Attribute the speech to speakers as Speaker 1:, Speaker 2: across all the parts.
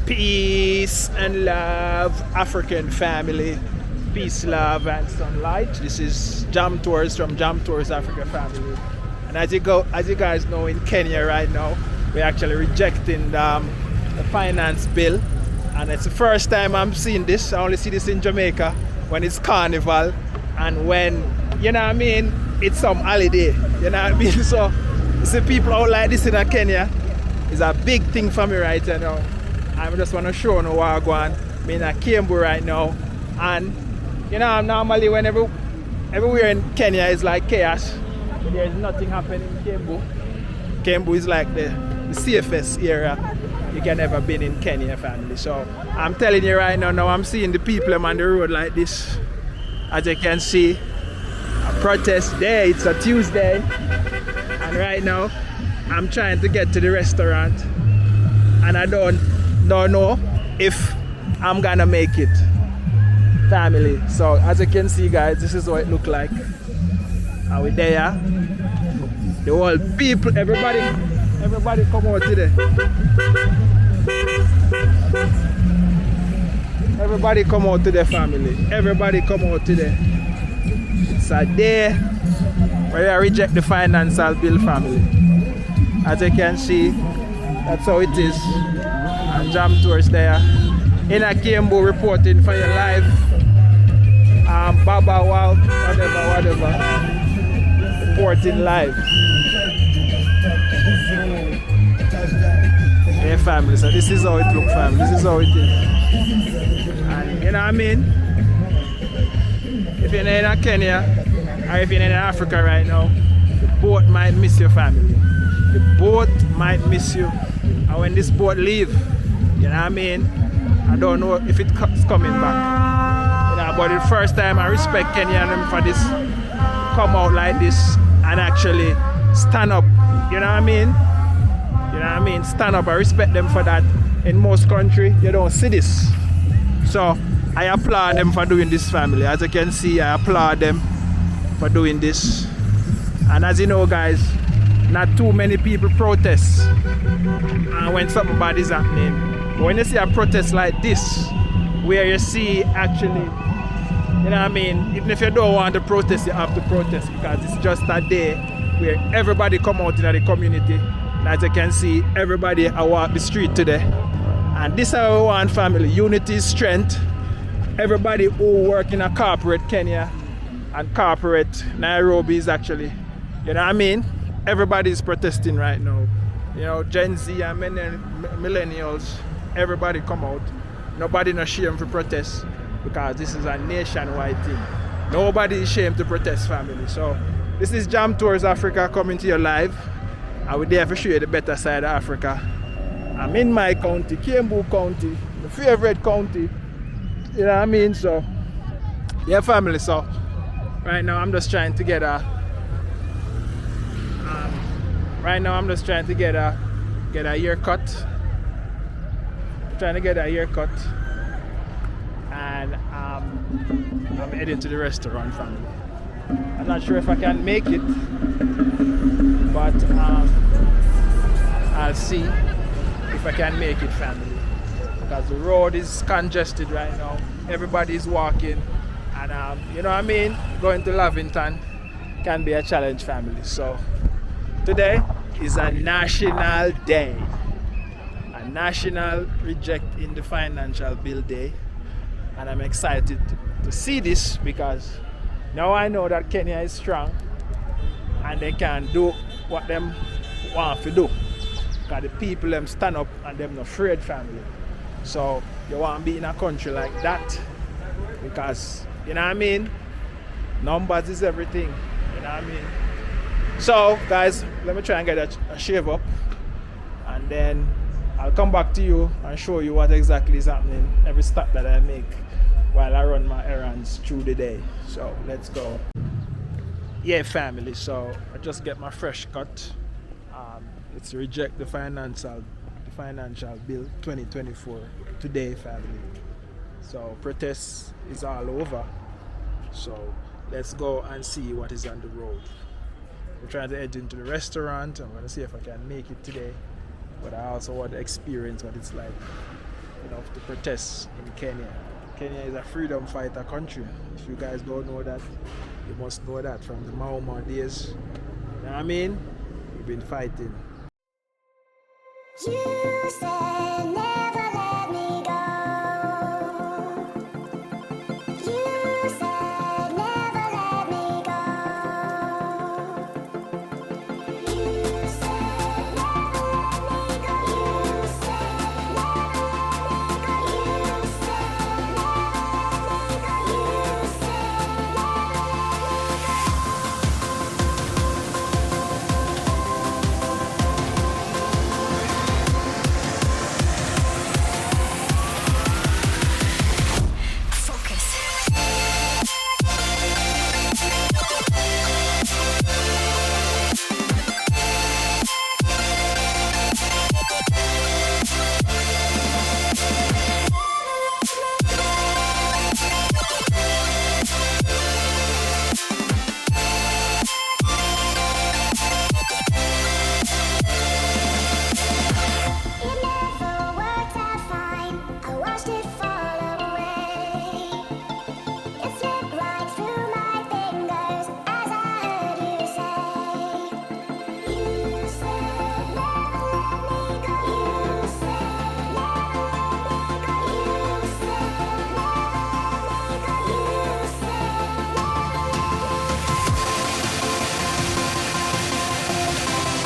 Speaker 1: Peace and love, African family. Peace, love, and sunlight. This is Jam Tours from Jam Tours Africa family. And as you guys know, in Kenya right now, we're actually rejecting the finance bill. And it's the first time I'm seeing this. I only see this in Jamaica when it's carnival and when, you know what I mean, it's some holiday. You know what I mean? So, you see people out like this in Kenya is a big thing for me right now. I just want to show you what I'm going. I'm in Kembu right now, and you know, normally when everywhere in Kenya is like chaos, but there's nothing happening in Kembu. Kembu is like the safest area you can ever been in Kenya, family. So I'm telling you right now, I'm seeing the people on the road like this. As you can see, a protest day. It's a Tuesday, and right now I'm trying to get to the restaurant, and I don't know if I'm gonna make it, family. So as you can see, guys, this is what it look like. Are we there? The whole people, everybody come out today. Everybody come out today, family. Everybody come out today. It's a day where I reject the financial bill, family. As you can see, that's how it is. And Jam Tours there. In Kembu reporting for your live. Baba Wow, whatever. Reporting live. Hey family, so this is how it looks, family. This is how it is. And you know what I mean? If you're in Kenya or if you're in Africa right now, the boat might miss your family. The boat might miss you. And when this boat leave, you know what I mean? I don't know if it's coming back. You know, but the first time I respect Kenyans for this, come out like this and actually stand up. You know what I mean? You know what I mean? Stand up. I respect them for that. In most countries, you don't see this. So I applaud them for doing this, family. As you can see, I applaud them for doing this. And as you know, guys, not too many people protest when something bad is happening. But when you see a protest like this, where you see actually, you know what I mean, even if you don't want to protest, you have to protest, because it's just a day where everybody come out in the community. And as you can see, everybody walk the street today. And this is how we want, family. Unity is strength. Everybody who work in a corporate Kenya and corporate Nairobi is actually, you know what I mean? Everybody is protesting right now. You know, Gen Z and millennials, everybody come out. Nobody not ashamed to protest, because this is a nationwide thing. Nobody is ashamed to protest, family. So this is Jam Tours Africa coming to you live. I will there to show you the better side of Africa. I'm in my county, Kembu County, my favorite county. You know what I mean? So yeah, family. So right now I'm just trying to get a haircut. I'm trying to get a haircut, and I'm heading to the restaurant, family. I'm not sure if I can make it, but I'll see if I can make it, family. Because the road is congested right now. Everybody is walking, and you know what I mean? Going to Lavington can be a challenge, family. So today is a national day. A national rejecting the financial bill day. And I'm excited to see this, because now I know that Kenya is strong and they can do what them want to do. Because the people them stand up and them not afraid, family. So you want to be in a country like that, because you know what I mean? Numbers is everything. You know what I mean? So guys, let me try and get a shave up, and then I'll come back to you and show you what exactly is happening every step that I make while I run my errands through the day. So let's go. Yeah, family, so I just get my fresh cut. It's reject the financial bill 2024 today, family. So protest is all over. So let's go and see what is on the road. We're trying to head into the restaurant. I'm going to see if I can make it today, but I also want to experience what it's like of the protests in Kenya. Kenya is a freedom fighter country. If you guys don't know that, you must know that from the Mau Mau days. You know what I mean? We've been fighting.
Speaker 2: You said never let me go. You said never let me go. You said never let me go. You said never let me go. You said never let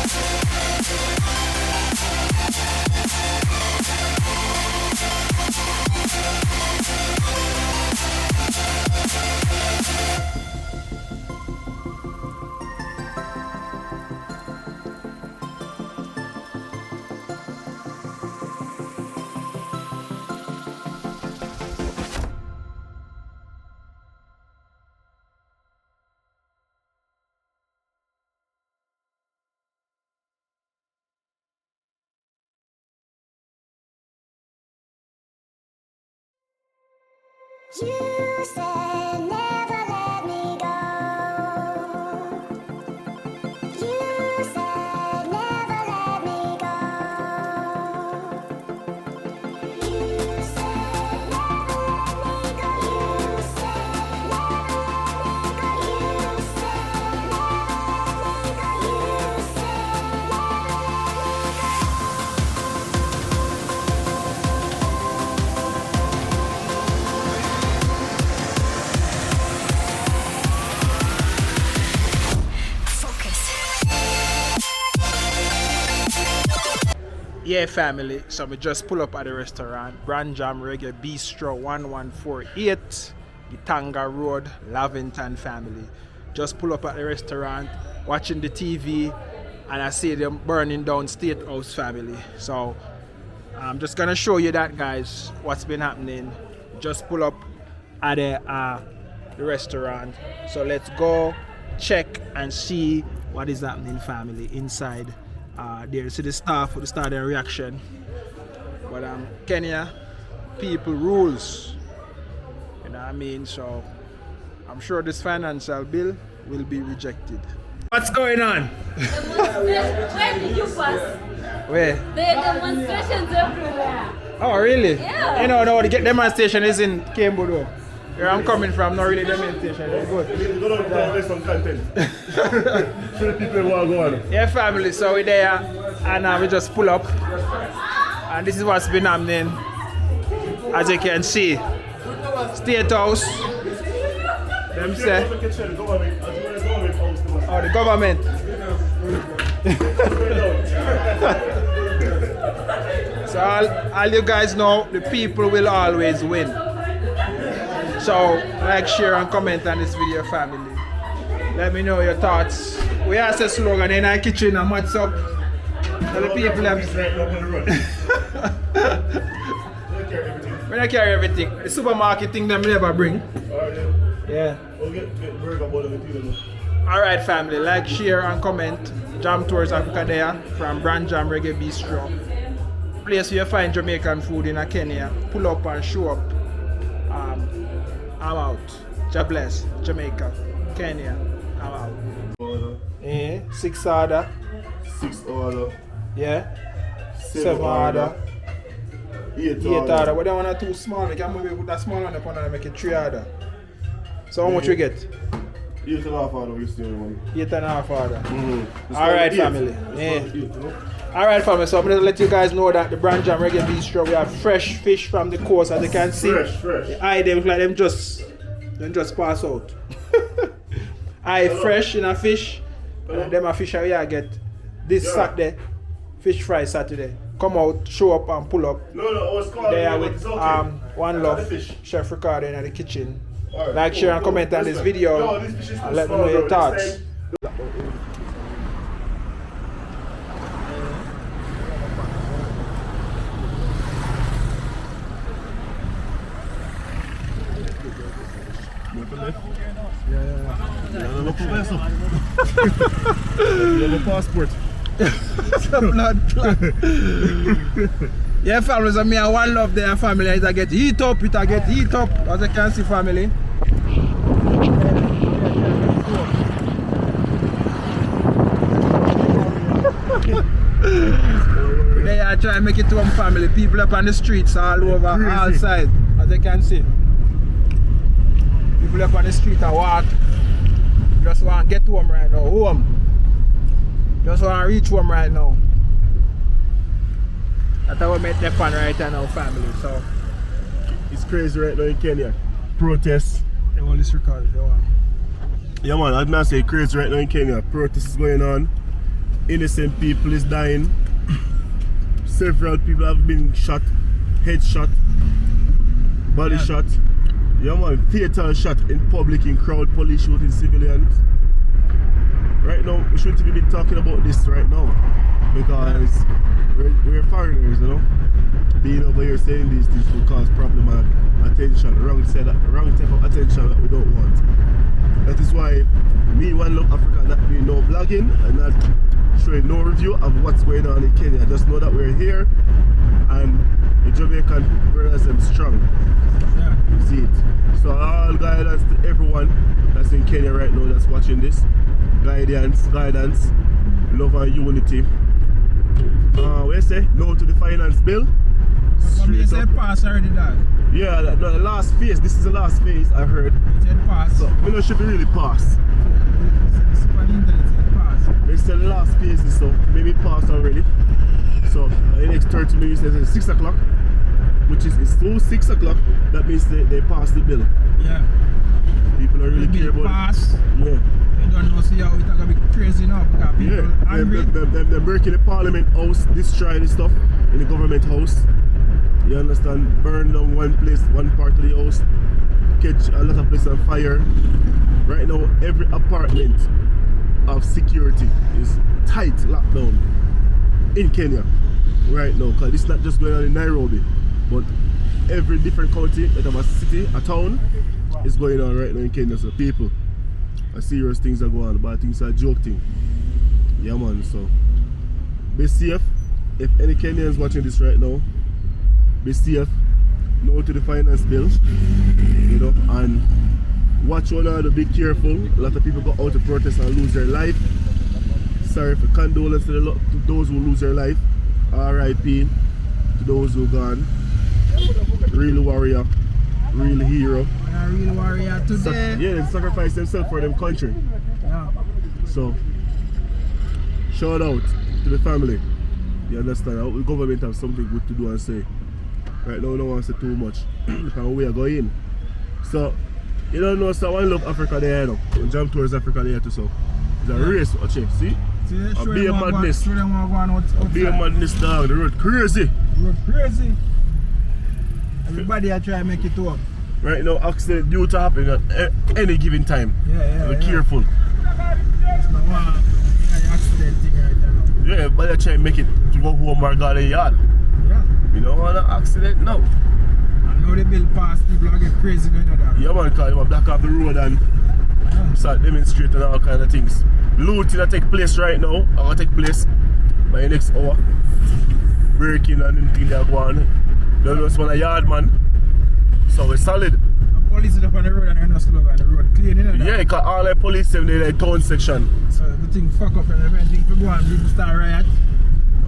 Speaker 2: me go. You said never You said never let me go. You said never let me go. You said never let me go. You said never let me go. You said never let me go. You said never
Speaker 1: Yeah, family, so we just pull up at the restaurant, Brand Jam Reggae Bistro 1148, Gitanga Road, Lavington, family. Just pull up at the restaurant, watching the TV, and I see them burning down State House, family. So I'm just gonna show you that, guys, what's been happening. Just pull up at the restaurant. So let's go check and see what is happening, family, inside. There, see the staff with the starting reaction. But Kenya, people rules. You know what I mean? So I'm sure this financial bill will be rejected. What's going on?
Speaker 3: Where did you pass?
Speaker 1: Where?
Speaker 3: There are demonstrations everywhere.
Speaker 1: Oh, really?
Speaker 3: Yeah.
Speaker 1: You know, no, the demonstration is in Kembudo. Where I'm coming from, not really demonstration. It's good.
Speaker 4: You don't have some content. So the people want to go on.
Speaker 1: Yeah, family, so we're there and we just pull up. And this is what's been happening. As you can see, State House. Them say. Oh, the government. So all you guys know, the people will always win. So like, share and comment on this video, family. Let me know your thoughts. We ask a slogan in our kitchen and what's up. Tell the people them. When I carry everything. The supermarket thing them never bring. Yeah. Alright family, like, share and comment. Jam Tours Africa there from Brand Jam Reggae Bistro. Place where you find Jamaican food in Kenya. Pull up and show up. I'm out. God bless. Jamaica. Kenya. I'm out.
Speaker 4: Order.
Speaker 1: 6 order.
Speaker 4: 6 order.
Speaker 1: Yeah.
Speaker 4: 7 order. 8 order.
Speaker 1: But they want too small. You can maybe put that small one up and make it 3 order. So how much we get?
Speaker 4: 8.5 order we still want.
Speaker 1: 8.5 order.
Speaker 4: Mm-hmm.
Speaker 1: Alright family. Alright family, so I'm going to let you guys know that the Brand Jam Reggae Bistro, we have fresh fish from the coast, as you can see.
Speaker 4: Fresh.
Speaker 1: The eye them like them just pass out. Eye fresh in a fish. And them a fish we get this Saturday. Fish fry Saturday. Come out, show up and pull up.
Speaker 4: No, I was calling
Speaker 1: There
Speaker 4: you,
Speaker 1: with
Speaker 4: it's okay.
Speaker 1: One
Speaker 4: That's
Speaker 1: Love,
Speaker 4: the fish.
Speaker 1: Chef Ricardo in the kitchen.
Speaker 4: Alright,
Speaker 1: Like,
Speaker 4: cool,
Speaker 1: share and
Speaker 4: cool.
Speaker 1: comment on this
Speaker 4: Listen,
Speaker 1: video
Speaker 4: no, this fish is
Speaker 1: and
Speaker 4: too
Speaker 1: let me
Speaker 4: small,
Speaker 1: know your
Speaker 4: bro.
Speaker 1: thoughts.
Speaker 4: This You have a passport.
Speaker 1: Blood clot. Yeah, family, so me and One Love there, family. It get heat up, as you can see, family. They are trying to make it to one family. People up on the streets all over, all sides, as you can see. People up on the street are walk. Just want to get home right now. Home. Just want to reach home right now. That's how we make the fun right now, family. So
Speaker 4: It's crazy right now in Kenya. Protests.
Speaker 1: they want this record.
Speaker 4: Yeah man, I'd not say crazy right now in Kenya. Protests is going on. Innocent people is dying. Several people have been shot. Head shot. Body shot. Yeah man, fatal shot in public, in crowd, police shooting civilians. Right now, we shouldn't even be talking about this right now. Because we're foreigners, you know. Being over here saying these things will cause problem and attention, wrong type of attention that we don't want. That is why me, One Love Africa, not doing no blogging and not showing no review of what's going on in Kenya. Just know that we're here and the Jamaican brothers are strong.
Speaker 1: Yeah.
Speaker 4: See it. So all guidance to everyone that's in Kenya right now that's watching this. Guidance, love and unity. What you say? No to the finance bill.
Speaker 1: You said pass already, dad.
Speaker 4: Yeah, no, the last phase. This is the last phase I heard.
Speaker 1: You said pass.
Speaker 4: So we don't should be really pass. They said the last phase is so maybe passed already. So the next 30 minutes is 6 o'clock. Which is still 6 o'clock. That means they passed the bill.
Speaker 1: Yeah.
Speaker 4: People are really care about
Speaker 1: pass.
Speaker 4: it. Yeah.
Speaker 1: You don't know, see how it's gonna be crazy now because people angry.
Speaker 4: They're breaking the parliament house, destroy the stuff in the government house. You understand? Burn down one place, one part of the house, catch a lot of places on fire. Right now, every apartment of security is tight lockdown in Kenya. Right now, because it's not just going on in Nairobi, but every different county that have a city, a town, is going on right now in Kenya. So people, serious things are going on, but things are a joke thing. Yeah man, so be safe. If any Kenyans watching this right now, be safe. No to the finance bill, you know, and watch one another, be careful. A lot of people go out to protest and lose their life. Sorry for condolence to those who lose their life. R.I.P. to those who gone. Real warrior, real hero.
Speaker 1: A real warrior today.
Speaker 4: Yeah, they sacrifice themselves for them country.
Speaker 1: Yeah.
Speaker 4: So, shout out to the family. You understand? I hope the government have something good to do and say. Right now, no one say too much. Because we are going. So, you don't know, so One Love Africa there, you know. Jam Tours Africa there too, so. It's a race, watch it, see?
Speaker 1: See, show
Speaker 4: be a
Speaker 1: them what
Speaker 4: madness.
Speaker 1: Show them what going outside.
Speaker 4: Be a madness, dog. The road crazy.
Speaker 1: Road crazy. Everybody are trying to make it up.
Speaker 4: Right now, accident due to happen at any given time.
Speaker 1: Yeah.
Speaker 4: Be careful.
Speaker 1: It's not one accident thing right now.
Speaker 4: Yeah, everybody try to make it to go home or go to the yard.
Speaker 1: Yeah.
Speaker 4: You don't want an accident now.
Speaker 1: I know they build past, people are getting crazy going on that.
Speaker 4: Yeah, man, because they block off the road and start demonstrating all kind of things. Looting that take place right now, or gonna take place by the next hour. Breaking and them things that go on. They just want a yard, man. So we're solid.
Speaker 1: The police is up on the road and they're not slow on the road clean, you know that?
Speaker 4: Yeah, because all the police them they like town section.
Speaker 1: So everything fuck up and everything for go on, people start riot.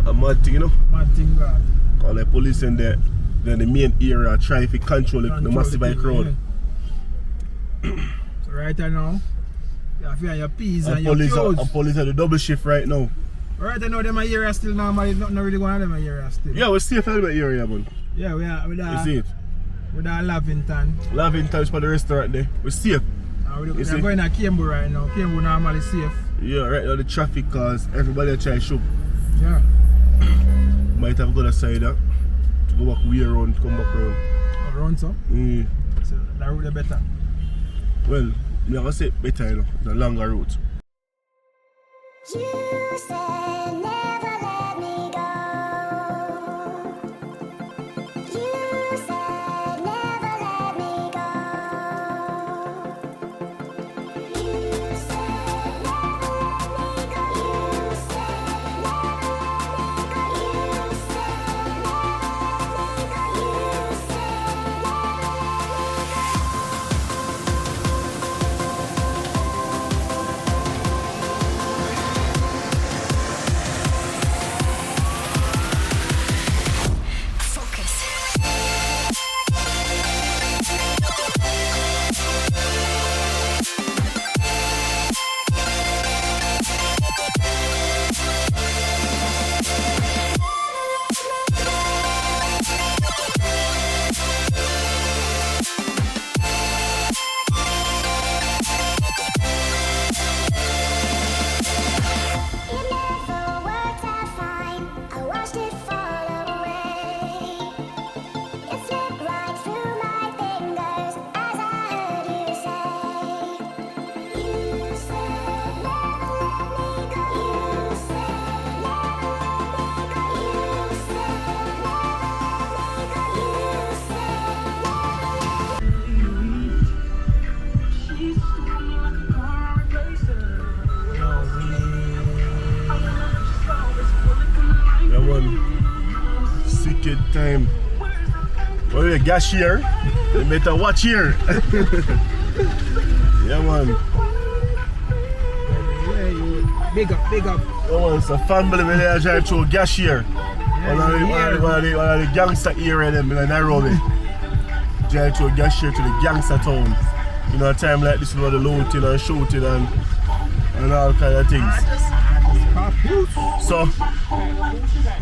Speaker 4: A mad thing, you know.
Speaker 1: Mad thing God.
Speaker 4: All the police in there, then the main area try to control the massive bike crowd.
Speaker 1: Yeah. So right now, you have your peas and
Speaker 4: police
Speaker 1: your clothes.
Speaker 4: and police are the double shift right now.
Speaker 1: Right now, them area still normally nothing really going on in them area still.
Speaker 4: Yeah, we're safe in the area, man.
Speaker 1: Yeah, we are with
Speaker 4: You see it?
Speaker 1: Lavington.
Speaker 4: Lavington is for the restaurant there. We're safe.
Speaker 1: We're going to Kembu right now. Kembu normally safe.
Speaker 4: Yeah, right now the traffic cause everybody try to shoot.
Speaker 1: Yeah.
Speaker 4: Might have got a side to go back way around, come back around.
Speaker 1: Around so? So that route is better.
Speaker 4: Well, I'm not gonna say better, you know, the longer route.
Speaker 2: You said never let me go. You said never let me go. You said never let me go. You said never let me go. You said never let me go. You said
Speaker 4: Sick time. Oh, yeah, gas here. You better watch here. Yeah, man.
Speaker 1: Yeah, big up.
Speaker 4: Yeah, man, it's a family when they drive through gas here. One of the gangster area them in Nairobi. Drive through gas here to the gangster town. You know, a time like this, you know, the looting and shooting and all kind of things. So,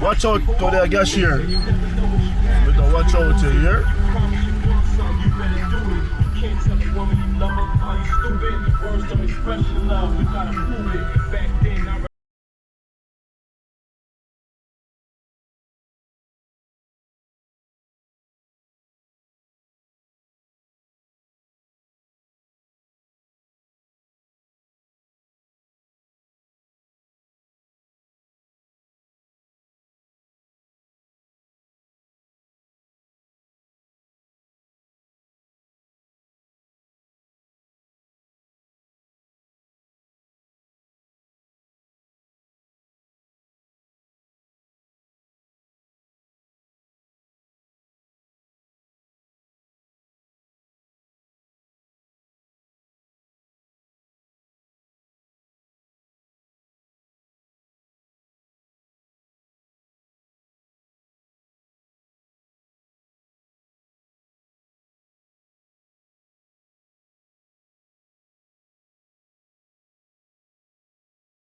Speaker 4: watch out to the gas here. Better watch out here.
Speaker 5: Can't tell a woman you love her, are you stupid? Words don't express your love, we gotta prove it.